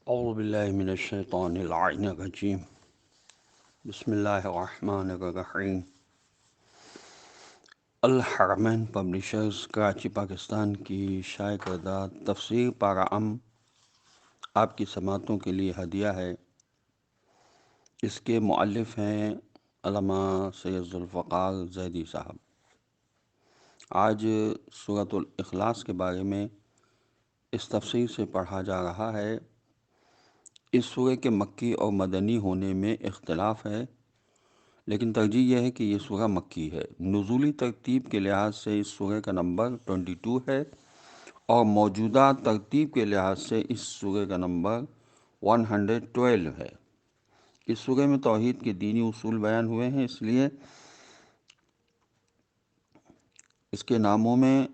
اعوذ باللہ من الشیطان اللعین الرجیم بسم اللہ الرحمن الرحیم۔ الحرمین پبلیشرز کراچی پاکستان کی شائع کردہ تفسیر پارہ ام آپ کی سماعتوں کے لیے ہدیہ ہے۔ اس کے مؤلف ہیں علامہ سید ذوالفقار زیدی صاحب۔ آج سورۃ الاخلاص کے بارے میں اس تفسیر سے پڑھا جا رہا ہے۔ اس سورہ کے مکی اور مدنی ہونے میں اختلاف ہے، لیکن ترجیح یہ ہے کہ یہ سورہ مکی ہے۔ نزولی ترتیب کے لحاظ سے اس سورہ کا نمبر 22 ہے، اور موجودہ ترتیب کے لحاظ سے اس سورہ کا نمبر 112 ہے۔ اس سورہ میں توحید کے دینی اصول بیان ہوئے ہیں، اس لیے اس کے ناموں میں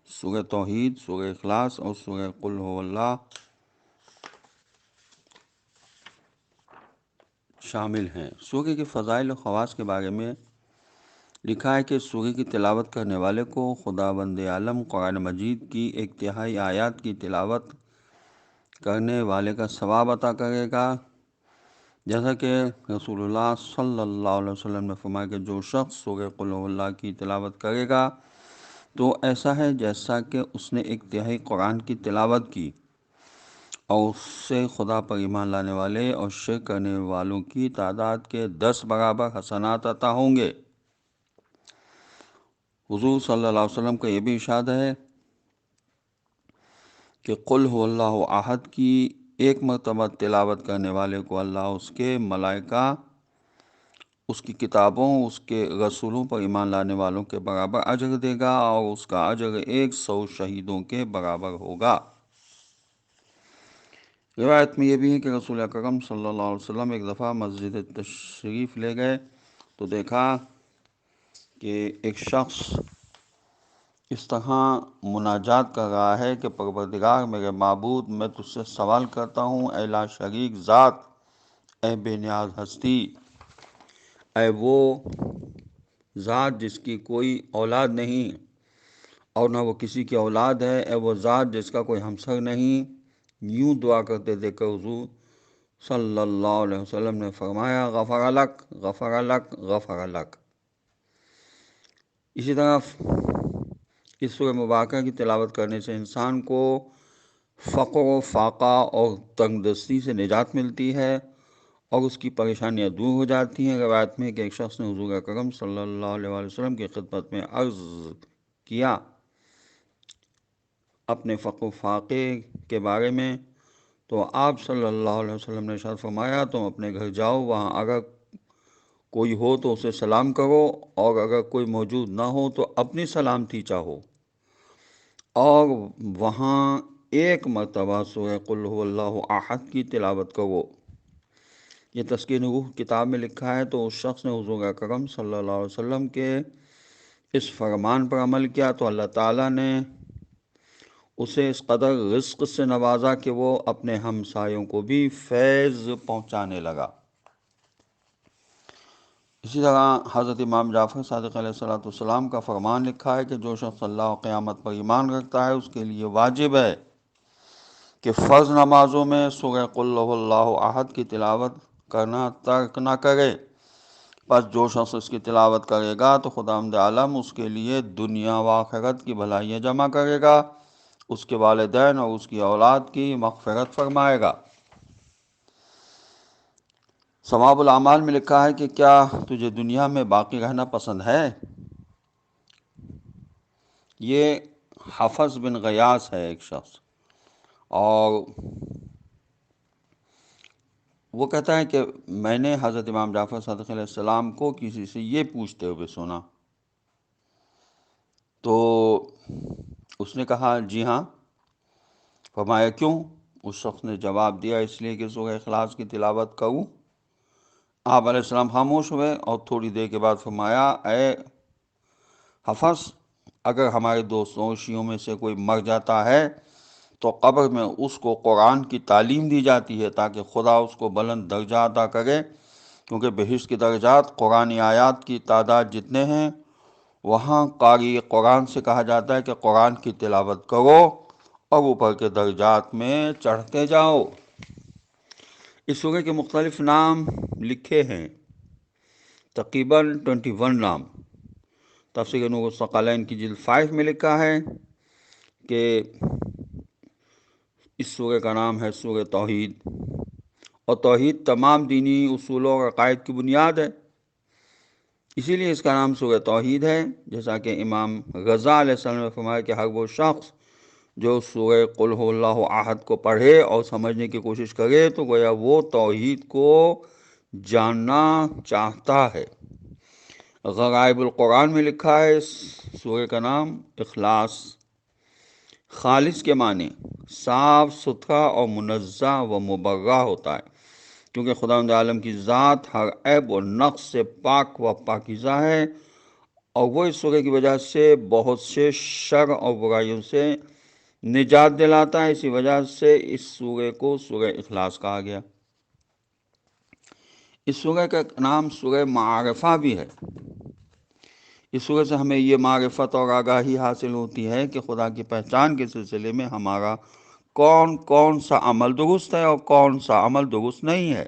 سورہ توحید، سورہ اخلاص اور سورہ قل هو اللہ شامل ہیں۔ سورہ کے فضائل و خواص کے بارے میں لکھا ہے کہ سورہ کی تلاوت کرنے والے کو خداوند عالم قرآن مجید کی ایک تہائی آیات کی تلاوت کرنے والے کا ثواب عطا کرے گا، جیسا کہ رسول اللہ صلی اللہ علیہ وسلم نے فرمایا کہ جو شخص سورہ قل هو اللہ کی تلاوت کرے گا تو ایسا ہے جیسا کہ اس نے ایک تہائی قرآن کی تلاوت کی، اور اس سے خدا پر ایمان لانے والے اور شرک کرنے والوں کی تعداد کے 10 برابر حسنات عطا ہوں گے۔ حضور صلی اللہ علیہ وسلم کا یہ بھی ارشاد ہے کہ قل هو اللہ احد کی ایک مرتبہ تلاوت کرنے والے کو اللہ اس کے ملائکہ، اس کی کتابوں، اس کے رسولوں پر ایمان لانے والوں کے برابر اجر دے گا، اور اس کا اجر 100 شہیدوں کے برابر ہوگا۔ روایت میں یہ بھی ہے کہ رسول اکرم صلی اللہ علیہ وسلم ایک دفعہ مسجد تشریف لے گئے تو دیکھا کہ ایک شخص اس طرح مناجات کر رہا ہے کہ پروردگار میرے معبود، میں تجھ سے سوال کرتا ہوں، اے لا شریک ذات، اے بے نیاز ہستی، اے وہ ذات جس کی کوئی اولاد نہیں اور نہ وہ کسی کی اولاد ہے، اے وہ ذات جس کا کوئی ہمسر نہیں۔ یوں دعا کرتے دیکھ کر حضور صلی اللہ علیہ وسلم نے فرمایا غفر لک، غفر لک، غفر لک۔ اسی طرح اس سورہ مبارکہ کی تلاوت کرنے سے انسان کو فقر و فاقہ اور تنگ دستی سے نجات ملتی ہے، اور اس کی پریشانیاں دور ہو جاتی ہیں۔ روایت میں کہ ایک شخص نے حضور اکرم صلی اللہ علیہ وسلم کی خدمت میں عرض کیا اپنے فقر و فاقے کے بارے میں، تو آپ صلی اللہ علیہ وسلم نے ارشاد فرمایا تم اپنے گھر جاؤ، وہاں اگر کوئی ہو تو اسے سلام کرو، اور اگر کوئی موجود نہ ہو تو اپنی سلامتی چاہو، اور وہاں ایک مرتبہ سورہ قل هو اللہ احد کی تلاوت کرو۔ یہ تسکین روح کتاب میں لکھا ہے۔ تو اس شخص نے حضور اکرم صلی اللہ علیہ وسلم کے اس فرمان پر عمل کیا تو اللہ تعالیٰ نے اسے اس قدر رزق سے نوازا کہ وہ اپنے ہمسایوں کو بھی فیض پہنچانے لگا۔ اسی طرح حضرت امام جعفر صادق علیہ السلام کا فرمان لکھا ہے کہ جو شخص اللہ و قیامت پر ایمان رکھتا ہے اس کے لیے واجب ہے کہ فرض نمازوں میں سورہ قل هو اللہ احد کی تلاوت کرنا ترک نہ کرے۔ پس جو شخص اس کی تلاوت کرے گا تو خداوند عالم اس کے لیے دنیا و آخرت کی بھلائیاں جمع کرے گا، اس کے والدین اور اس کی اولاد کی مغفرت فرمائے گا۔ ثواب الاعمال میں لکھا ہے کہ کیا تجھے دنیا میں باقی رہنا پسند ہے؟ یہ حفص بن غیاث ہے ایک شخص، اور وہ کہتا ہے کہ میں نے حضرت امام جعفر صادق علیہ السلام کو کسی سے یہ پوچھتے ہوئے سنا، تو اس نے کہا جی ہاں۔ فرمایا کیوں؟ اس شخص نے جواب دیا اس لیے کہ سورہ اخلاص کی تلاوت کروں۔ آپ علیہ السلام خاموش ہوئے اور تھوڑی دیر کے بعد فرمایا اے حفص، اگر ہمارے دوستوں شیعوں میں سے کوئی مر جاتا ہے تو قبر میں اس کو قرآن کی تعلیم دی جاتی ہے تاکہ خدا اس کو بلند درجہ عطا کرے، کیونکہ بہشت کے درجات قرآنی آیات کی تعداد جتنے ہیں، وہاں قاری قرآن سے کہا جاتا ہے کہ قرآن کی تلاوت کرو اور اوپر کے درجات میں چڑھتے جاؤ۔ اس سورہ کے مختلف نام لکھے ہیں، تقریباً 21 نام۔ تفسیر نور الثقلین کی جلد 5 میں لکھا ہے کہ اس سورہ کا نام ہے سورہ توحید، اور توحید تمام دینی اصولوں اور عقائد کی بنیاد ہے، اسی لیے اس کا نام سورہ توحید ہے۔ جیسا کہ امام غزا علیہ السلام نے فرمایا کہ ہر وہ شخص جو سورہ قل هو اللہ احد کو پڑھے اور سمجھنے کی کوشش کرے تو گویا وہ توحید کو جاننا چاہتا ہے۔ غرائب القرآن میں لکھا ہے اس سورہ کا نام اخلاص، خالص کے معنی صاف ستھرا اور منزہ و مبرہ ہوتا ہے، کیونکہ خداوند عالم کی ذات ہر عیب و نقص سے پاک و پاکیزہ ہے، اور وہ اس سورہ کی وجہ سے بہت سے شر اور برائیوں سے نجات دلاتا ہے۔ اسی وجہ سے اس سورہ کو سورہ اخلاص کہا گیا۔ اس سورہ کا نام سورہ معارفہ بھی ہے۔ اس سورہ سے ہمیں یہ معرفت اور آگاہی حاصل ہوتی ہے کہ خدا کی پہچان کے سلسلے میں ہمارا کون سا عمل درست ہے اور کون سا عمل درست نہیں ہے۔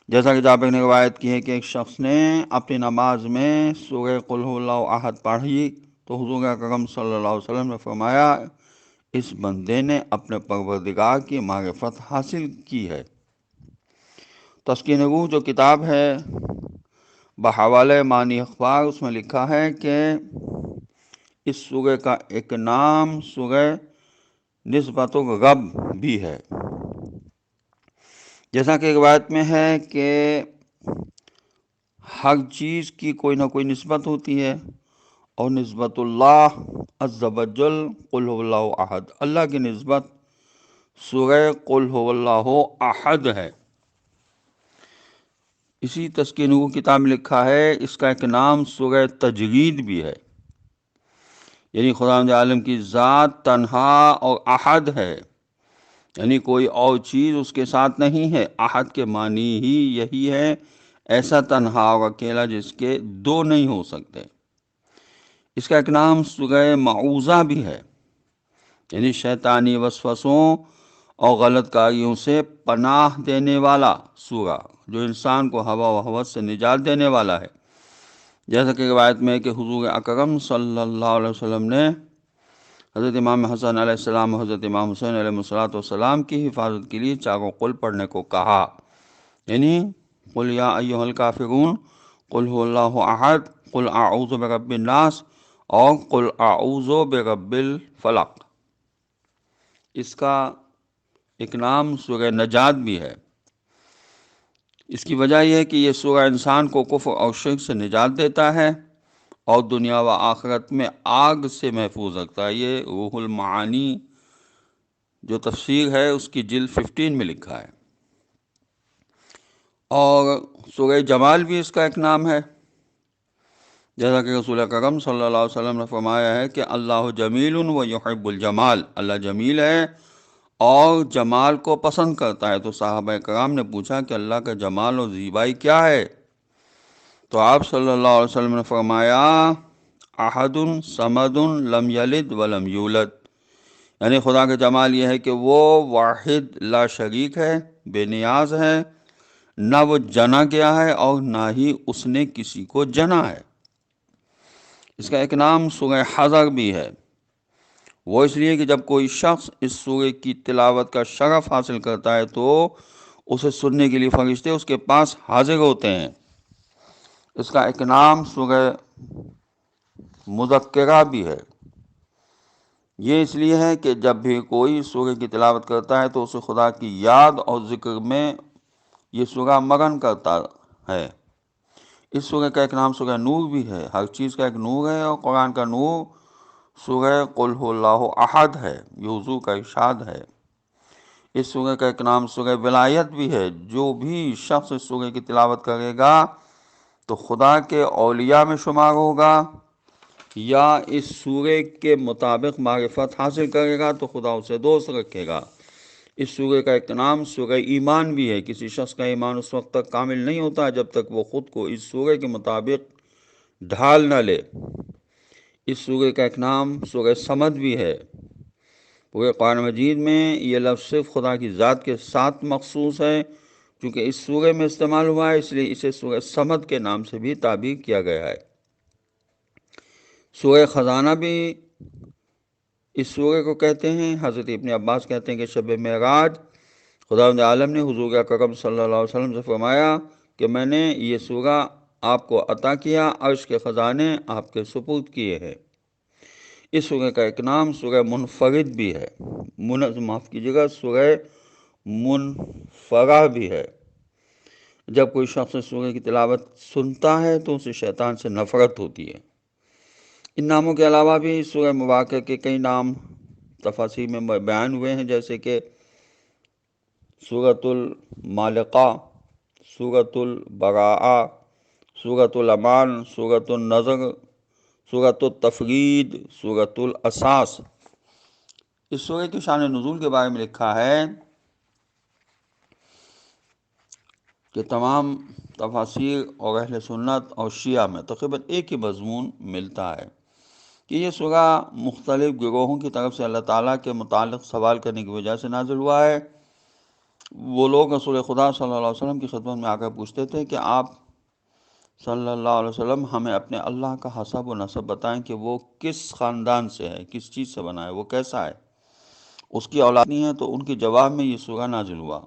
جیسا کہ جابر نے روایت کی ہے کہ ایک شخص نے اپنی نماز میں سورہ قل هو اللہ احد پڑھی تو حضور اکرم صلی اللہ علیہ وسلم نے فرمایا اس بندے نے اپنے پروردگار کی معرفت حاصل کی ہے۔ تسکین روح جو کتاب ہے بحوالہ معنی اخبار، اس میں لکھا ہے کہ اس سورہ کا ایک نام سورہ نسبت الرب بھی ہے۔ جیسا کہ روایت میں ہے کہ ہر چیز کی کوئی نہ کوئی نسبت ہوتی ہے، اور نسبت اللہ عز و جل قل هو اللہ احد، اللہ کی نسبت سورہ قل هو اللہ احد ہے۔ اسی تسکین روح کتاب میں لکھا ہے اس کا ایک نام سورہ تجرید بھی ہے، یعنی خداوند عالم کی ذات تنہا اور احد ہے، یعنی کوئی اور چیز اس کے ساتھ نہیں ہے۔ احد کے معنی ہی یہی ہے، ایسا تنہا اور اکیلا جس کے دو نہیں ہو سکتے۔ اس کا ایک نام سورہ معوذہ بھی ہے، یعنی شیطانی وسوسوں اور غلط کاریوں سے پناہ دینے والا سورہ، جو انسان کو ہوا و ہوس سے نجات دینے والا ہے۔ جیسا کہ روایت میں ہے کہ حضور اکرم صلی اللہ علیہ وسلم نے حضرت امام حسن علیہ السلام اور حضرت امام حسین علیہ السلام کی حفاظت کے لیے چاروں قل پڑھنے کو کہا، یعنی قل یا ایھا الکافرون، قل هو اللہ احد، قل اعوذ برب الناس، اور قل اعوذ برب الفلق۔ اس کا ایک نام سورہ نجات بھی ہے۔ اس کی وجہ یہ ہے کہ یہ سورہ انسان کو کفر اور شرک سے نجات دیتا ہے اور دنیا و آخرت میں آگ سے محفوظ رکھتا ہے۔ یہ روح المعانی جو تفسیر ہے اس کی جلد 15 میں لکھا ہے۔ اور سورہ جمال بھی اس کا ایک نام ہے، جیسا کہ رسول اکرم صلی اللہ علیہ وسلم نے فرمایا ہے کہ اللہ جمیل و یحب الجمال، اللہ جمیل ہے اور جمال کو پسند کرتا ہے۔ تو صحابہ کرام نے پوچھا کہ اللہ کا جمال اور زیبائی کیا ہے؟ تو آپ صلی اللہ علیہ وسلم نے فرمایا احد صمد لم یلد ولم یولد، یعنی خدا کا جمال یہ ہے کہ وہ واحد لا شریک ہے، بے نیاز ہے، نہ وہ جنا گیا ہے اور نہ ہی اس نے کسی کو جنا ہے۔ اس کا ایک نام سورہ حضر بھی ہے، وہ اس لیے کہ جب کوئی شخص اس سورہ کی تلاوت کا شرف حاصل کرتا ہے تو اسے سننے کے لیے فرشتے اس کے پاس حاضر ہوتے ہیں۔ اس کا ایک نام سورہ مذکرہ بھی ہے۔ یہ اس لیے ہے کہ جب بھی کوئی سورہ کی تلاوت کرتا ہے تو اسے خدا کی یاد اور ذکر میں یہ سورہ مگن کرتا ہے۔ اس سورہ کا ایک نام سورہ نور بھی ہے، ہر چیز کا ایک نور ہے، اور قرآن کا نور سورہ قل هو اللہ احد ہے، یہ حضور کا ارشاد ہے۔ اس سورہ کا ایک نام سورہ ولایت بھی ہے۔ جو بھی شخص اس سورہ کی تلاوت کرے گا تو خدا کے اولیاء میں شمار ہوگا، یا اس سورہ کے مطابق معرفت حاصل کرے گا تو خدا اسے دوست رکھے گا۔ اس سورہ کا ایک نام سورہ ایمان بھی ہے۔ کسی شخص کا ایمان اس وقت تک کامل نہیں ہوتا جب تک وہ خود کو اس سورہ کے مطابق ڈھال نہ لے۔ اس سورہ کا ایک نام سورہ صمد بھی ہے۔ پورے قرآن مجید میں یہ لفظ صرف خدا کی ذات کے ساتھ مخصوص ہے، چونکہ اس سورہ میں استعمال ہوا ہے، اس لیے اسے سورہ صمد کے نام سے بھی تعبیر کیا گیا ہے۔ سورہ خزانہ بھی اس سورہ کو کہتے ہیں۔ حضرت ابن عباس کہتے ہیں کہ شب معراج خداوند عالم نے حضور اکرم صلی اللہ علیہ وسلم سے فرمایا کہ میں نے یہ سورہ آپ کو عطا کیا، عرش کے خزانے آپ کے سپرد کیے ہیں۔ اس سورہ کا ایک نام سورہ منفرد بھی ہے، معاف کیجیے گا، سورہ منفرہ بھی ہے۔ جب کوئی شخص سورہ کی تلاوت سنتا ہے تو اسے شیطان سے نفرت ہوتی ہے۔ ان ناموں کے علاوہ بھی سورہ مبارکہ کے کئی نام تفاسیر میں بیان ہوئے ہیں، جیسے کہ سورۃ المالقہ، سورۃ البراءہ، سورۃ الامان، سورۃ النظر، سورۃ التفرید، سورۃ الاساس۔ اس سورہ کی شان نزول کے بارے میں لکھا ہے کہ تمام تفاسیر اور اہل سنت اور شیعہ میں تقریباً ایک ہی مضمون ملتا ہے کہ یہ سورہ مختلف گروہوں کی طرف سے اللہ تعالیٰ کے متعلق سوال کرنے کی وجہ سے نازل ہوا ہے۔ وہ لوگ رسول خدا صلی اللہ علیہ وسلم کی خدمت میں آ کر پوچھتے تھے کہ آپ صلی اللہ علیہ وسلم ہمیں اپنے اللہ کا حسب و نسب بتائیں کہ وہ کس خاندان سے ہے، کس چیز سے بنا ہے، وہ کیسا ہے، اس کی اولاد نہیں ہے۔ تو ان کے جواب میں یہ سورہ نازل ہوا۔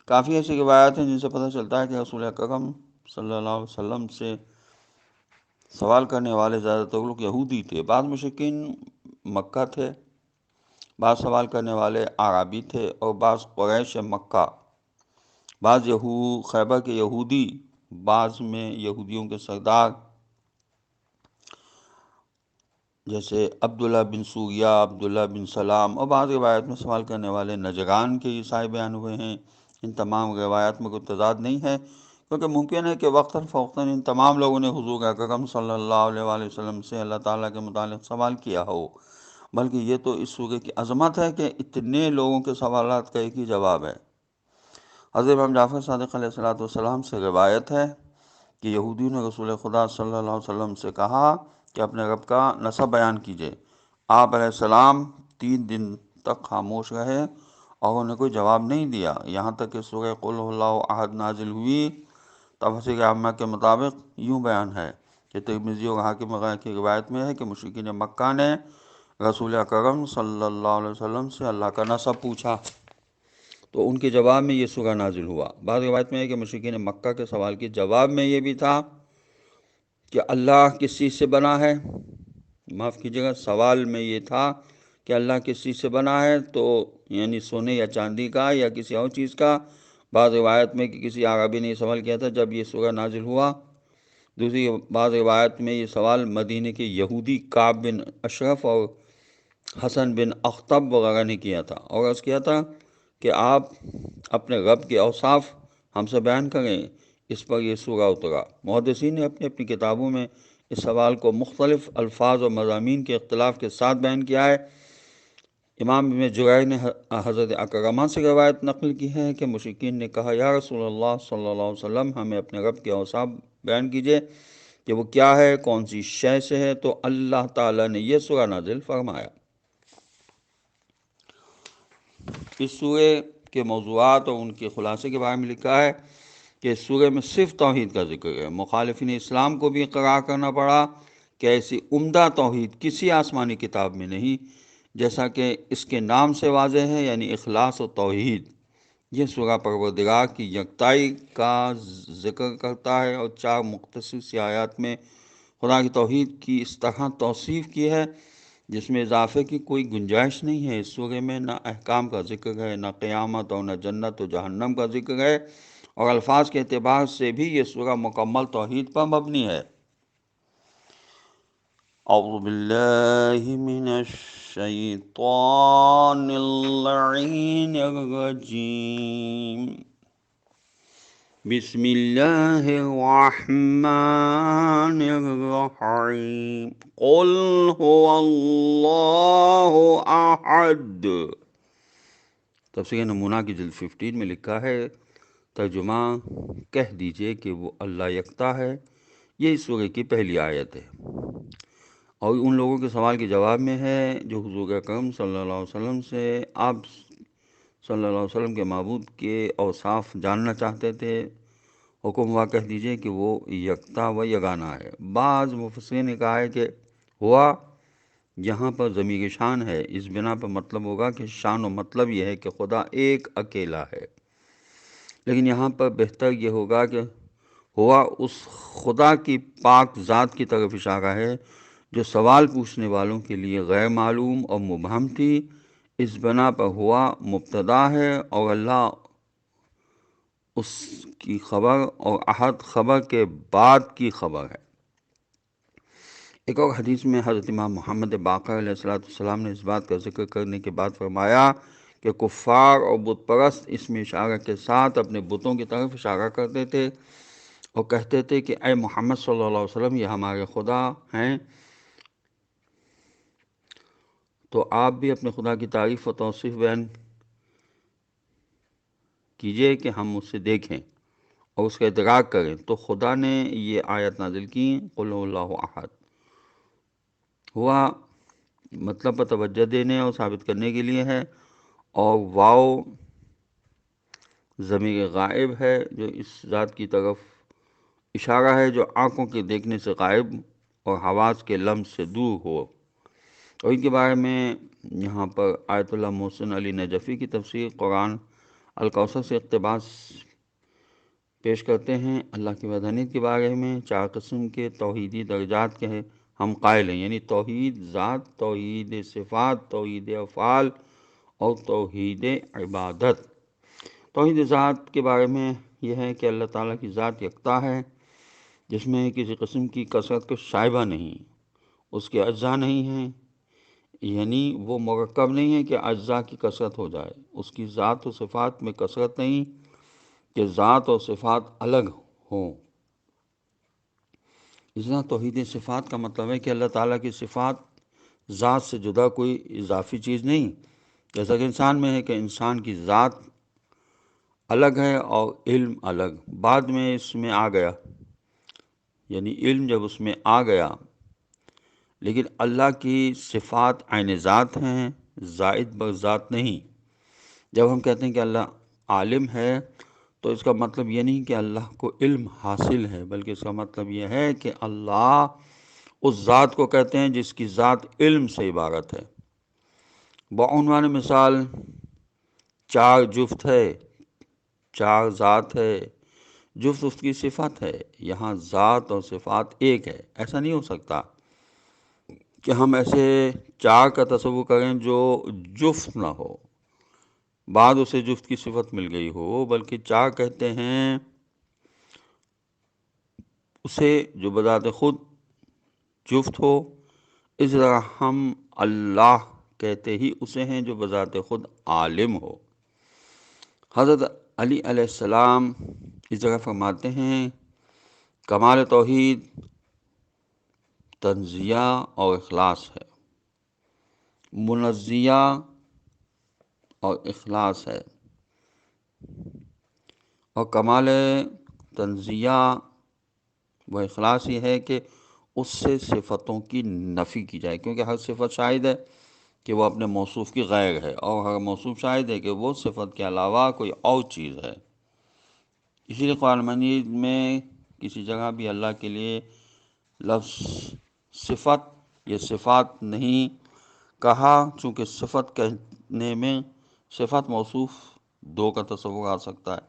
کافی ایسی روایات ہیں جن سے پتہ چلتا ہے کہ رسول اکرم صلی اللہ علیہ وسلم سے سوال کرنے والے زیادہ تر لوگ یہودی تھے، بعض مشرکین مکہ تھے، بعض سوال کرنے والے اعرابی تھے، اور بعض قریش مکہ، بعض خیبر کے یہودی، بعض میں یہودیوں کے سردار جیسے عبداللہ بن سوریہ، عبداللہ بن سلام، اور بعض روایت میں سوال کرنے والے نجران کے عیسائی بیان ہوئے ہیں۔ ان تمام روایات میں کوئی تضاد نہیں ہے، کیونکہ ممکن ہے کہ وقتاً فوقتاً ان تمام لوگوں نے حضور اکرم صلی اللہ علیہ وآلہ وسلم سے اللہ تعالیٰ کے متعلق سوال کیا ہو، بلکہ یہ تو اس سورہ کی عظمت ہے کہ اتنے لوگوں کے سوالات کا ایک ہی جواب ہے۔ حضرت امام جعفر صادق علیہ السلام سے روایت ہے کہ یہودیوں نے رسول خدا صلی اللہ علیہ وسلم سے کہا کہ اپنے رب کا نسب بیان کیجئے۔ آپ علیہ السلام 3 دن تک خاموش رہے اور انہوں نے کوئی جواب نہیں دیا، یہاں تک کہ سورہ قل هو اللہ احد نازل ہوئی۔ تفسیر عامہ کے مطابق یوں بیان ہے کہ ترمذی اور حاکم وغیرہ کی روایت میں ہے کہ مشرکین مکہ نے رسول اکرم صلی اللہ علیہ وسلم سے اللہ کا نسب پوچھا تو ان کے جواب میں یہ سورہ نازل ہوا۔ بعض روایت میں ہے کہ مشرکین مکہ کے سوال کے جواب میں یہ بھی تھا کہ اللہ کس چیز سے بنا ہے، معاف کیجیے گا، سوال میں یہ تھا کہ اللہ کس چیز سے بنا ہے، تو یعنی سونے یا چاندی کا یا کسی اور چیز کا۔ بعض روایت میں کہ کسی عربی نے یہ سوال کیا تھا جب یہ سورہ نازل ہوا۔ دوسری بعض روایت میں یہ سوال مدینے کے یہودی کعب بن اشرف اور حسن بن اخطب وغیرہ نے کیا تھا، اور عرض کیا تھا کہ آپ اپنے رب کے اوصاف ہم سے بیان کریں۔ اس پر یہ سورہ اترا۔ محدثین نے اپنی اپنی کتابوں میں اس سوال کو مختلف الفاظ اور مضامین کے اختلاف کے ساتھ بیان کیا ہے۔ امام ابن جریر نے حضرت اکرمہ سے روایت نقل کی ہے کہ مشرکین نے کہا یا رسول اللہ صلی اللہ علیہ وسلم ہمیں اپنے رب کے اوصاف بیان کیجئے کہ وہ کیا ہے، کون سی شے سے ہے، تو اللہ تعالیٰ نے یہ سورہ نازل فرمایا۔ اس سورہ کے موضوعات اور ان کے خلاصے کے بارے میں لکھا ہے کہ اس سورہ میں صرف توحید کا ذکر ہے۔ مخالفین اسلام کو بھی اقرار کرنا پڑا کہ ایسی عمدہ توحید کسی آسمانی کتاب میں نہیں، جیسا کہ اس کے نام سے واضح ہے، یعنی اخلاص و توحید۔ یہ سورہ پروردگار کی یکتائی کا ذکر کرتا ہے اور 4 مختصر سی آیات میں خدا کی توحید کی اس طرح توصیف کی ہے جس میں اضافے کی کوئی گنجائش نہیں ہے۔ اس سورہ میں نہ احکام کا ذکر ہے، نہ قیامت اور نہ جنت و جہنم کا ذکر ہے، اور الفاظ کے اعتبار سے بھی یہ سورہ مکمل توحید پر مبنی ہے۔ اعوذ باللہ من الشیطان اللعین الرجیم، بسم اللہ الرحمن الرحیم، قل هو اللہ احد۔ تفسیر نمونہ کی جلد 15 میں لکھا ہے، ترجمہ کہہ دیجئے کہ وہ اللہ یکتا ہے۔ یہ اس سورہ کی پہلی آیت ہے۔ اور ان لوگوں کے سوال کے جواب میں ہے جو حضور اکرم صلی اللہ علیہ وسلم سے آپ صلی اللہ علیہ وسلم کے معبود کے اوصاف جاننا چاہتے تھے۔ حکم ہوا کہہ دیجئے کہ وہ یکتا و یگانہ ہے۔ بعض مفسرین نے کہا ہے کہ ہوا یہاں پر ضمیر شان ہے، اس بنا پر مطلب ہوگا کہ شان و مطلب یہ ہے کہ خدا ایک اکیلا ہے، لیکن یہاں پر بہتر یہ ہوگا کہ ہوا اس خدا کی پاک ذات کی طرف اشارہ ہے جو سوال پوچھنے والوں کے لیے غیر معلوم اور مبہم تھی۔ اس بنا پر ہوا مبتدا ہے اور اللہ اس کی خبر اور احد خبر کے بعد کی خبر ہے۔ ایک اور حدیث میں حضرت امام محمد باقر علیہ السلام نے اس بات کا ذکر کرنے کے بعد فرمایا کہ کفار اور بت پرست اس میں اشارہ کے ساتھ اپنے بتوں کی طرف اشارہ کرتے تھے اور کہتے تھے کہ اے محمد صلی اللہ علیہ وسلم یہ ہمارے خدا ہیں، تو آپ بھی اپنے خدا کی تعریف و توصیف بیان کیجئے کہ ہم اس سے دیکھیں اور اس کا ادراک کریں۔ تو خدا نے یہ آیت نازل کی، قل هو اللہ احد۔ ہوا مطلب پر توجہ دینے اور ثابت کرنے کے لیے ہے، اور واو ضمیر غائب ہے جو اس ذات کی طرف اشارہ ہے جو آنکھوں کے دیکھنے سے غائب اور حواس کے لمس سے دور ہو۔ اور ان کے بارے میں یہاں پر آیت اللہ محسن علی نجفی کی تفسیر قرآن الکوثر سے اقتباس پیش کرتے ہیں۔ اللہ کی وحدانیت کے بارے میں 4 قسم کے توحیدی درجات کے ہم قائل ہیں، یعنی توحید ذات، توحید صفات، توحید افعال اور توحید عبادت۔ توحید ذات کے بارے میں یہ ہے کہ اللہ تعالیٰ کی ذات یکتا ہے، جس میں کسی قسم کی کثرت کو شائبہ نہیں، اس کے اجزاء نہیں ہیں، یعنی وہ مرکب نہیں ہے کہ اجزاء کی کثرت ہو جائے۔ اس کی ذات و صفات میں کثرت نہیں کہ ذات اور صفات الگ ہوں۔ اس طرح توحید صفات کا مطلب ہے کہ اللہ تعالیٰ کی صفات ذات سے جدا کوئی اضافی چیز نہیں، جیسا کہ انسان میں ہے کہ انسان کی ذات الگ ہے اور علم الگ، بعد میں اس میں آ گیا، یعنی علم جب اس میں آ گیا، لیکن اللہ کی صفات عین ذات ہیں، زائد بر ذات نہیں۔ جب ہم کہتے ہیں کہ اللہ عالم ہے تو اس کا مطلب یہ نہیں کہ اللہ کو علم حاصل ہے، بلکہ اس کا مطلب یہ ہے کہ اللہ اس ذات کو کہتے ہیں جس کی ذات علم سے عبارت ہے۔ بعنوان مثال 4 جفت ہے، 4 ذات ہے، جفت اس کی صفت ہے، یہاں ذات اور صفات ایک ہے۔ ایسا نہیں ہو سکتا کہ ہم ایسے 4 کا تصور کریں جو جفت نہ ہو، بعد اسے جفت کی صفت مل گئی ہو، بلکہ 4 کہتے ہیں اسے جو بذات خود جفت ہو۔ اس طرح ہم اللہ کہتے ہی اسے ہیں جو بذات خود عالم ہو۔ حضرت علی علیہ السلام اس جگہ فرماتے ہیں کمال توحید تنزیہ اور اخلاص ہے، منزیہ اور اخلاص ہے، اور کمال تنزیہ و اخلاص یہ ہے کہ اس سے صفتوں کی نفی کی جائے، کیونکہ ہر صفت شاہد ہے کہ وہ اپنے موصوف کی غیر ہے، اور ہر موصوف شاہد ہے کہ وہ صفت کے علاوہ کوئی اور چیز ہے۔ اسی لیے قرآن مجید میں کسی جگہ بھی اللہ کے لیے لفظ صفت یا صفات نہیں کہا، چونکہ صفت کہنے میں صفت موصوف 2 کا تصور آ سکتا ہے،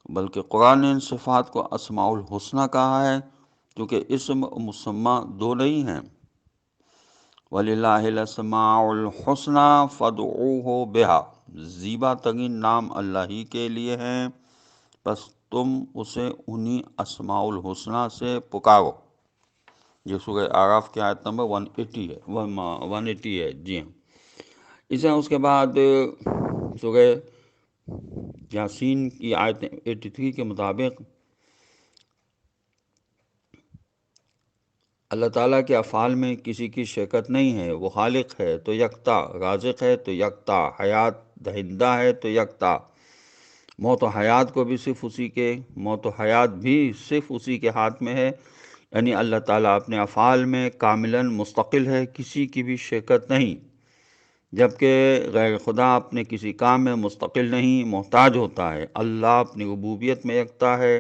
بلکہ قرآن نے ان صفات کو اسماء الحسنہ کہا ہے، کیونکہ اسم مسمى 2 نہیں ہیں۔ وَلِلَّهِ الْأَسْمَاءُ الْحُسْنَى فَادْعُوهُ بِهَا، زیبا ترین نام اللہ ہی کے لیے ہیں، بس تم اسے انہی اسماء الحسنہ سے پکارو۔ یہ سورہ اعراف کی آیت نمبر 180 ہے، جی ہاں۔ اس طرح اس کے بعد سورہ یاسین کی آیت 83 کے مطابق اللہ تعالیٰ کے افعال میں کسی کی شرکت نہیں ہے، وہ خالق ہے تو یکتا، رازق ہے تو یکتا، حیات دہندہ ہے تو یکتا، موت و حیات کو بھی صرف اسی کے موت و حیات بھی صرف اسی کے ہاتھ میں ہے، یعنی اللہ تعالیٰ اپنے افعال میں کاملاً مستقل ہے، کسی کی بھی شرکت نہیں، جبکہ غیر خدا اپنے کسی کام میں مستقل نہیں، محتاج ہوتا ہے۔ اللہ اپنی ربوبیت میں یکتا ہے،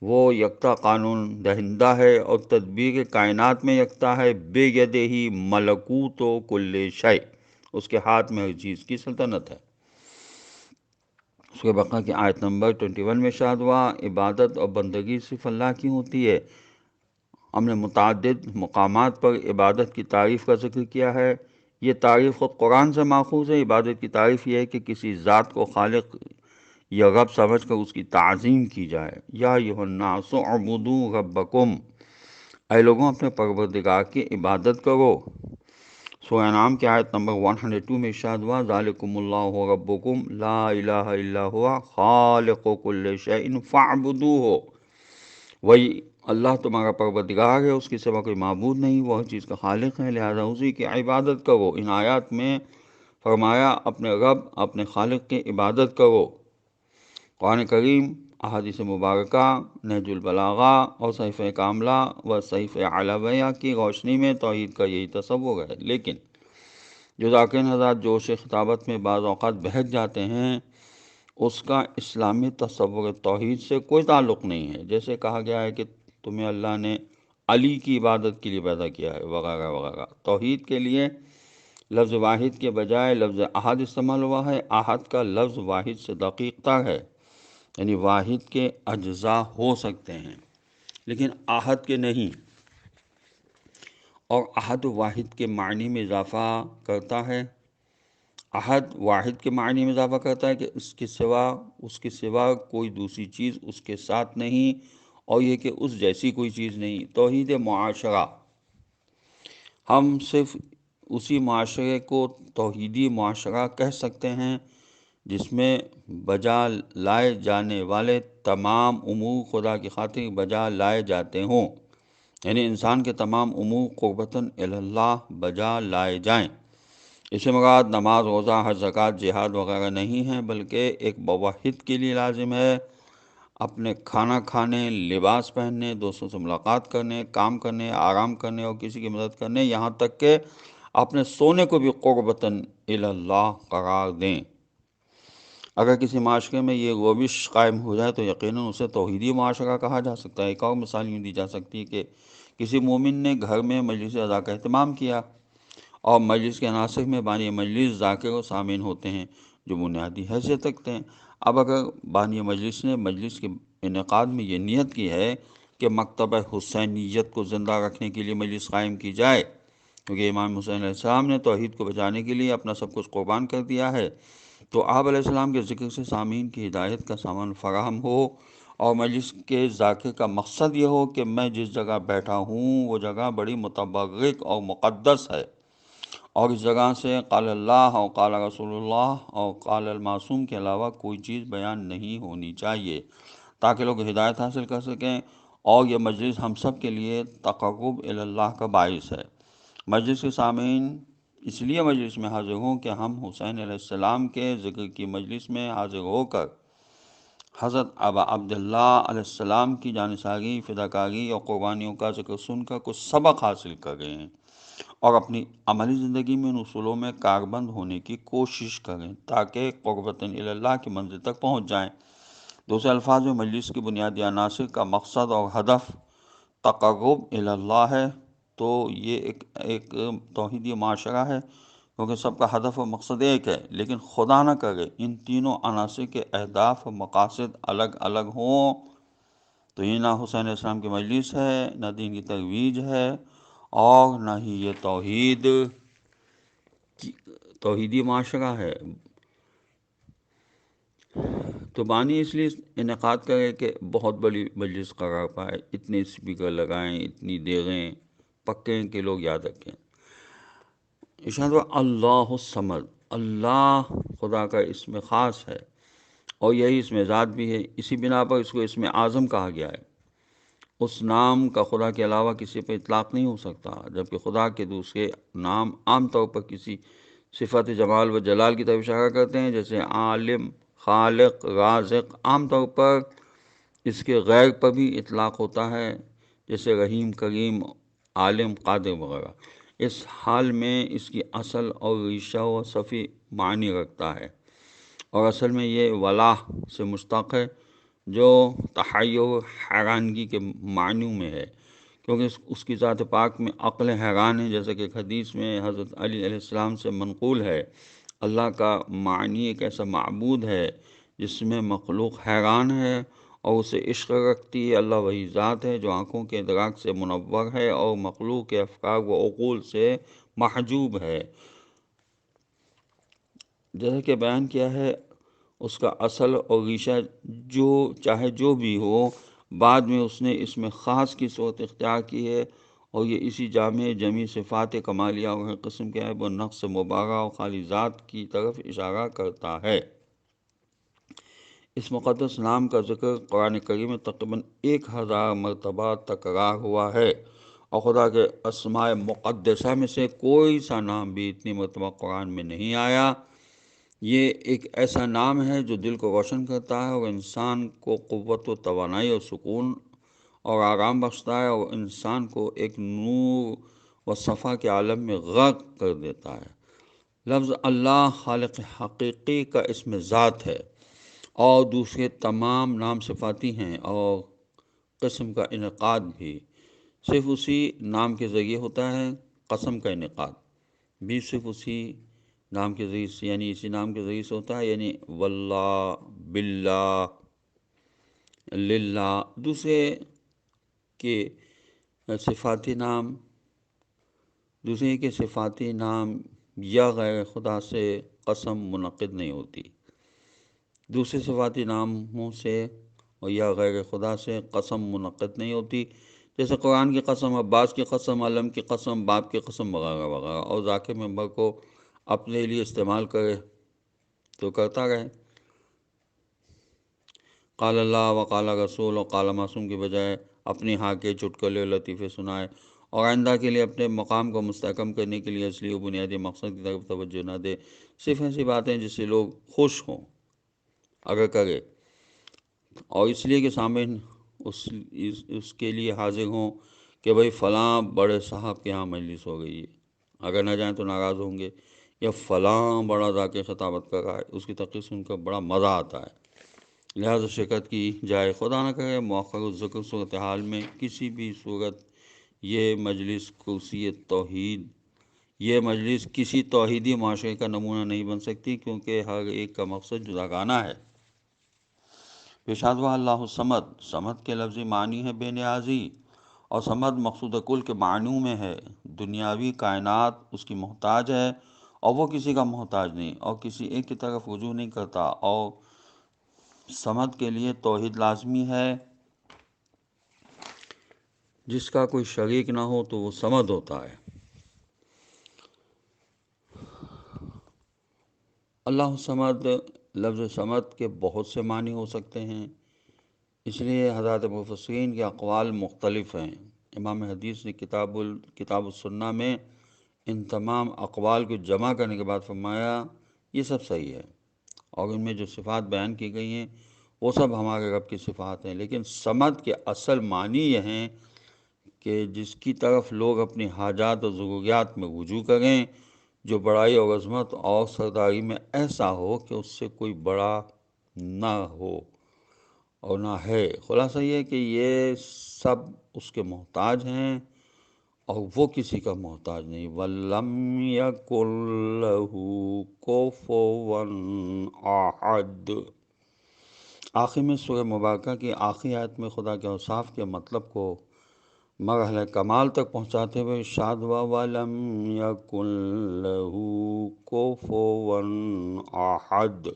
وہ یکتا قانون دہندہ ہے، اور تدبیر کائنات میں یکتا ہے۔ بے یدہ ہی ملکوت و کل شیء، اس کے ہاتھ میں ہر چیز کی سلطنت ہے۔ سورہ بقرہ کی آیت نمبر 21 میں ارشاد ہوا، عبادت اور بندگی صرف اللہ کی ہوتی ہے۔ ہم نے متعدد مقامات پر عبادت کی تعریف کا ذکر کیا ہے۔ یہ تعریف خود قرآن سے ماخوذ ہے۔ عبادت کی تعریف یہ ہے کہ کسی ذات کو خالق یا رب سمجھ کر اس کی تعظیم کی جائے۔ یا ایھا الناس اعبدوا ربکم، اے لوگوں اپنے پروردگار کی عبادت کرو۔ سورہ انعام کی آیت نمبر 102 میں ارشاد ہوا، ذالکم اللہ ربکم لا الہ الا ہوا خالق کل شیء فاعبدوہ، وہی اللہ تمہارا پروردگار ہے، اس کے سوا کوئی معبود نہیں، وہ ہر چیز کا خالق ہے، لہذا اسی کی عبادت کرو۔ ان آیات میں فرمایا اپنے رب، اپنے خالق کی عبادت کرو۔ قرآن کریم، احادیث مبارکہ، نہج البلاغہ اور صحیفہ کاملہ و صحیفہ علویہ کی روشنی میں توحید کا یہی تصور ہے۔ لیکن جو ذاکرین حضرات جوش خطابت میں بعض اوقات بہک جاتے ہیں، اس کا اسلامی تصور توحید سے کوئی تعلق نہیں ہے۔ جیسے کہا گیا ہے کہ تمہیں اللہ نے علی کی عبادت کے لیے پیدا کیا ہے، وغیرہ وغیرہ۔ توحید کے لیے لفظ واحد کے بجائے لفظ احد استعمال ہوا ہے۔ احد کا لفظ واحد سے دقیق تر ہے، یعنی واحد کے اجزاء ہو سکتے ہیں لیکن احد کے نہیں، اور احد واحد کے معنی میں اضافہ کرتا ہے۔ احد واحد کے معنی میں اضافہ کرتا ہے کہ اس کے سوا کوئی دوسری چیز اس کے ساتھ نہیں، اور یہ کہ اس جیسی کوئی چیز نہیں۔ توحید معاشرہ، ہم صرف اسی معاشرے کو توحیدی معاشرہ کہہ سکتے ہیں جس میں بجا لائے جانے والے تمام امور خدا کی خاطر بجا لائے جاتے ہوں، یعنی انسان کے تمام امور قربتاً الی اللہ بجا لائے جائیں۔ اس سے مراد نماز، روزہ، حج، زکوٰۃ، جہاد وغیرہ نہیں ہے، بلکہ ایک موحد کے لیے لازم ہے اپنے کھانا کھانے، لباس پہننے، دوستوں سے ملاقات کرنے، کام کرنے، آرام کرنے اور کسی کی مدد کرنے، یہاں تک کہ اپنے سونے کو بھی قربتاً الی اللہ قرار دیں۔ اگر کسی معاشرے میں یہ روش قائم ہو جائے تو یقیناً اسے توحیدی معاشرہ کہا جا سکتا ہے۔ ایک اور مثال یوں دی جا سکتی ہے کہ کسی مومن نے گھر میں مجلس اذا کا اہتمام کیا، اور مجلس کے عناصر میں بانی مجلس ذاکر و سامعین ہوتے ہیں جو بنیادی حیثیت رکھتے ہیں۔ اب اگر بانی مجلس نے مجلس کے انعقاد میں یہ نیت کی ہے کہ مکتبہ حسینیت کو زندہ رکھنے کے لیے مجلس قائم کی جائے، کیونکہ امام حسین علیہ السلام نے توحید کو بچانے کے لیے اپنا سب کچھ قربان کر دیا ہے، تو آپ علیہ السلام کے ذکر سے سامعین کی ہدایت کا سامان فراہم ہو، اور مجلس کے ذاکر کا مقصد یہ ہو کہ میں جس جگہ بیٹھا ہوں وہ جگہ بڑی متبرک اور مقدس ہے، اور اس جگہ سے قال اللہ اور قال رسول اللہ اور قال المعصوم کے علاوہ کوئی چیز بیان نہیں ہونی چاہیے، تاکہ لوگ ہدایت حاصل کر سکیں، اور یہ مجلس ہم سب کے لیے تقرب الی اللہ کا باعث ہے۔ مجلس کے سامعین اس لیے مجلس میں حاضر ہوں کہ ہم حسین علیہ السلام کے ذکر کی مجلس میں حاضر ہو کر حضرت ابا عبداللہ علیہ السلام کی جانثاری، فداکاری اور قربانیوں کا ذکر سن کر کچھ سبق حاصل کر گئے ہیں، اور اپنی عملی زندگی میں ان اصولوں میں کاربند ہونے کی کوشش کریں تاکہ قربتاً الی اللہ کی منزل تک پہنچ جائیں۔ دوسرے الفاظ میں مجلس کی بنیادی عناصر کا مقصد اور ہدف تقرب الی اللہ ہے، تو یہ ایک توحیدی معاشرہ ہے، کیونکہ سب کا ہدف و مقصد ایک ہے، لیکن خدا نہ کرے ان تینوں عناصر کے اہداف و مقاصد الگ الگ ہوں تو یہ نہ حسین علیہ السلام کی مجلس ہے، نہ دین کی ترویج ہے، اور نہ ہی یہ توحیدی معاشرہ ہے۔ تو بانی اس لیے انعقاد کرے کہ بہت بڑی مجلس قرار پائے، اتنے اسپیکر لگائیں، اتنی دیغیں پکیں کہ لوگ یاد رکھیں۔ ارشاد ہوا اللہ الصمد، اللہ خدا کا اسم خاص ہے، اور یہی اسم ذات بھی ہے، اسی بنا پر اس کو اسم اعظم کہا گیا ہے۔ اس نام کا خدا کے علاوہ کسی پر اطلاق نہیں ہو سکتا، جبکہ خدا کے دوسرے نام عام طور پر کسی صفت جمال و جلال کی طرف اشارہ کرتے ہیں، جیسے عالم، خالق، رازق۔ عام طور پر اس کے غیر پر بھی اطلاق ہوتا ہے، جیسے رحیم، کریم، عالم، قادر وغیرہ۔ اس حال میں اس کی اصل اور ریشہ و صفی معنی رکھتا ہے، اور اصل میں یہ ولاح سے مشتق ہے جو تحیر، حیرانگی کے معنی میں ہے، کیونکہ اس کی ذات پاک میں عقل حیران ہے، جیسا کہ ایک حدیث میں حضرت علی علیہ السلام سے منقول ہے، اللہ کا معنی ایک ایسا معبود ہے جس میں مخلوق حیران ہے اور اسے عشق رکھتی ہے۔ اللہ وہی ذات ہے جو آنکھوں کے ادراک سے منور ہے اور مخلوق کے افکار و عقول سے محجوب ہے۔ جیسا کہ بیان کیا ہے، اس کا اصل اور ریشہ جو چاہے جو بھی ہو، بعد میں اس نے اس میں خاص کی صورت اختیار کی ہے، اور یہ اسی جامع جمی صفات کمالیہ اور ہر قسم کے عیب و نقص مبارہ اور خالی ذات کی طرف اشارہ کرتا ہے۔ اس مقدس نام کا ذکر قرآن کریم میں تقریباً 1000 مرتبہ تکرار ہوا ہے، اور خدا کے اسماء مقدسہ میں سے کوئی سا نام بھی اتنی مرتبہ قرآن میں نہیں آیا۔ یہ ایک ایسا نام ہے جو دل کو روشن کرتا ہے اور انسان کو قوت و توانائی اور سکون اور آرام بخشتا ہے، اور انسان کو ایک نور و صفا کے عالم میں غرق کر دیتا ہے۔ لفظ اللہ خالق حقیقی کا اسم ذات ہے، اور دوسرے تمام نام صفاتی ہیں، اور قسم کا انعقاد بھی صرف اسی نام کے ذریعے ہوتا ہے۔ قسم کا انعقاد بھی صرف اسی نام کے ذریعے سے، یعنی اسی نام کے ذریعے سے ہوتا ہے، یعنی واللہ، باللہ، للہ۔ دوسرے کے صفاتی نام یا غیر خدا سے قسم منعقد نہیں ہوتی، دوسرے صفاتی ناموں سے اور یا غیر خدا سے قسم منعقد نہیں ہوتی، جیسے قرآن کی قسم، عباس کی قسم، علم کی قسم، باپ کی قسم وغیرہ وغیرہ، اور ذاکر ممبر کو اپنے لیے استعمال کرے تو کرتا رہے۔ قال اللہ و قال رسول و قال معصوم کی بجائے اپنی ہاں کے چٹکلے و لطیفے سنائے، اور آئندہ کے لیے اپنے مقام کو مستحکم کرنے کے لیے اصلی و بنیادی مقصد کی طرف توجہ نہ دے، صرف ایسی باتیں جس سے لوگ خوش ہوں اگر کرے، اور اس لیے کہ سامعین اس کے لیے حاضر ہوں کہ بھئی فلاں بڑے صاحب کے ہاں مجلس ہو گئی ہے، اگر نہ جائیں تو ناراض ہوں گے، یا فلاں بڑا ذاکر خطابت کر رہا ہے، اس کی تقریر سن کر بڑا مزہ آتا ہے، لہذا شرکت کی جائے۔ خدا نہ کرے مؤخر الذکر صورتحال میں کسی بھی صورت یہ مجلس کسی توحیدی معاشرے کا نمونہ نہیں بن سکتی، کیونکہ ہر ایک کا مقصد جداگانہ ہے۔ پیشاد و اللہ الصمد، صمد کے لفظی معنی ہے بے نیازی، اور صمد مقصود کل کے معنوں میں ہے۔ دنیاوی کائنات اس کی محتاج ہے، اور وہ کسی کا محتاج نہیں، اور کسی ایک کی طرف رجوع نہیں کرتا، اور صمد کے لیے توحید لازمی ہے۔ جس کا کوئی شریک نہ ہو تو وہ صمد ہوتا ہے۔ اللہ صمد، لفظ صمد کے بہت سے معنی ہو سکتے ہیں، اس لیے حضرات مفسرین کے اقوال مختلف ہیں۔ امام حدیث نے کتاب السنہ میں ان تمام اقوال کو جمع کرنے کے بعد فرمایا یہ سب صحیح ہے، اور ان میں جو صفات بیان کی گئی ہیں وہ سب ہمارے رب کی صفات ہیں، لیکن صمد کے اصل معنی یہ ہیں کہ جس کی طرف لوگ اپنی حاجات اور ضروریات میں رجوع کریں، جو بڑائی اور عظمت اور سرداری میں ایسا ہو کہ اس سے کوئی بڑا نہ ہو اور نہ ہے۔ خلاصہ یہ ہے کہ یہ سب اس کے محتاج ہیں اور وہ کسی کا محتاج نہیں۔ وَلَمْ يَكُنْ لَهُ كُفُوًا أَحَدٌ۔ آخر میں سورہ مبارکہ کی آخری آیت میں خدا کے اوصاف کے مطلب کو مرحلہ کمال تک پہنچاتے ہوئے ارشاد ہوا وَلَمْ يَكُنْ لَهُ كُفُوًا أَحَدٌ۔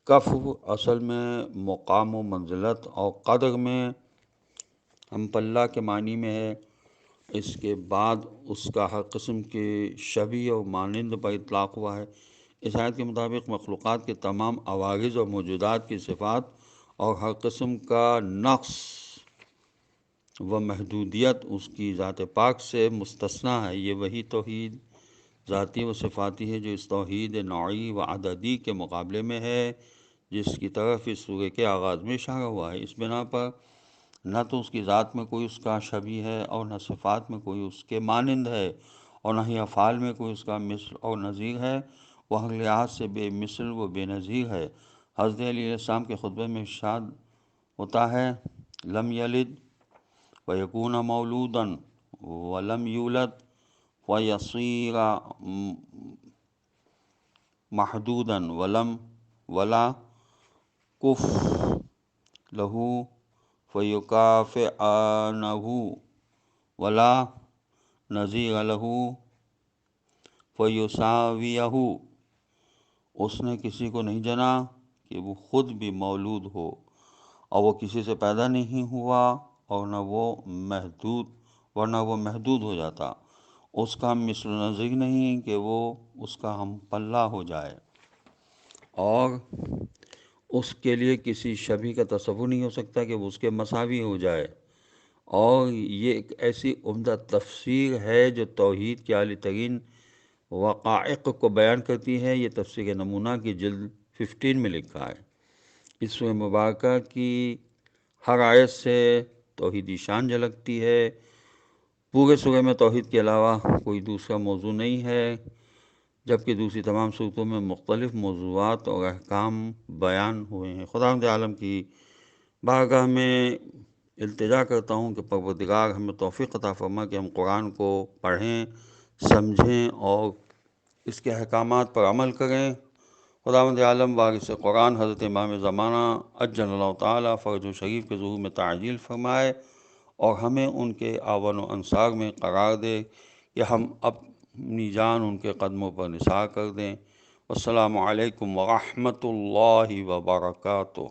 کف اصل میں مقام و منزلت اور قدر میں ہم پلہ کے معنی میں ہے، اس کے بعد اس کا ہر قسم کے شبیہ و مانند پر اطلاق ہوا ہے۔ اس آیت کے مطابق مخلوقات کے تمام عوارض اور موجودات کی صفات اور ہر قسم کا نقص و محدودیت اس کی ذات پاک سے مستثنیٰ ہے۔ یہ وہی توحید ذاتی و صفاتی ہے جو اس توحید نوعی و عددی کے مقابلے میں ہے، جس کی طرف اس سورہ کے آغاز میں اشارہ ہوا ہے۔ اس بنا پر نہ تو اس کی ذات میں کوئی اس کا شبیہ ہے اور نہ صفات میں کوئی اس کے مانند ہے، اور نہ ہی افعال میں کوئی اس کا مثل اور نظیر ہے، وہ ہر لحاظ سے بے مثل و بے نظیر ہے۔ حضرت علی علیہ السلام کے خطبے میں ارشاد ہوتا ہے، لم یلد ویکون مولودا ولم یولد ویصیر محدودا ولا کف لہو فیکافئانہ ولا نظیر لہو فیساویہ۔ اس نے کسی کو نہیں جنا کہ وہ خود بھی مولود ہو، اور وہ کسی سے پیدا نہیں ہوا، اور ورنہ وہ محدود ہو جاتا۔ اس کا مثل نظیر نہیں کہ وہ اس کا ہم پلہ ہو جائے، اور اس کے لیے کسی شبیہ کا تصور نہیں ہو سکتا کہ وہ اس کے مساوی ہو جائے۔ اور یہ ایک ایسی عمدہ تفسیر ہے جو توحید کے اعلی ترین وقائق کو بیان کرتی ہے۔ یہ تفسیر نمونہ کی جلد 15 میں لکھا ہے۔ اس سورہ مبارکہ کی ہر آیت سے توحیدی شان جھلکتی ہے۔ پورے سورہ میں توحید کے علاوہ کوئی دوسرا موضوع نہیں ہے، جبکہ دوسری تمام صورتوں میں مختلف موضوعات اور احکام بیان ہوئے ہیں۔ خداوند عالم کی بارگاہ میں التجا کرتا ہوں کہ پروردگار ہمیں توفیق عطا فرما کہ ہم قرآن کو پڑھیں، سمجھیں اور اس کے احکامات پر عمل کریں۔ خداوند عالم وارث قرآن حضرت امام زمانہ عجل اللہ تعالیٰ فرج و شریف کے ظہور میں تعجیل فرمائے، اور ہمیں ان کے اعوان و انصار میں قرار دے کہ ہم اپنی جان ان کے قدموں پر نثار کر دیں۔ السلام علیکم ورحمۃ اللہ وبرکاتہ۔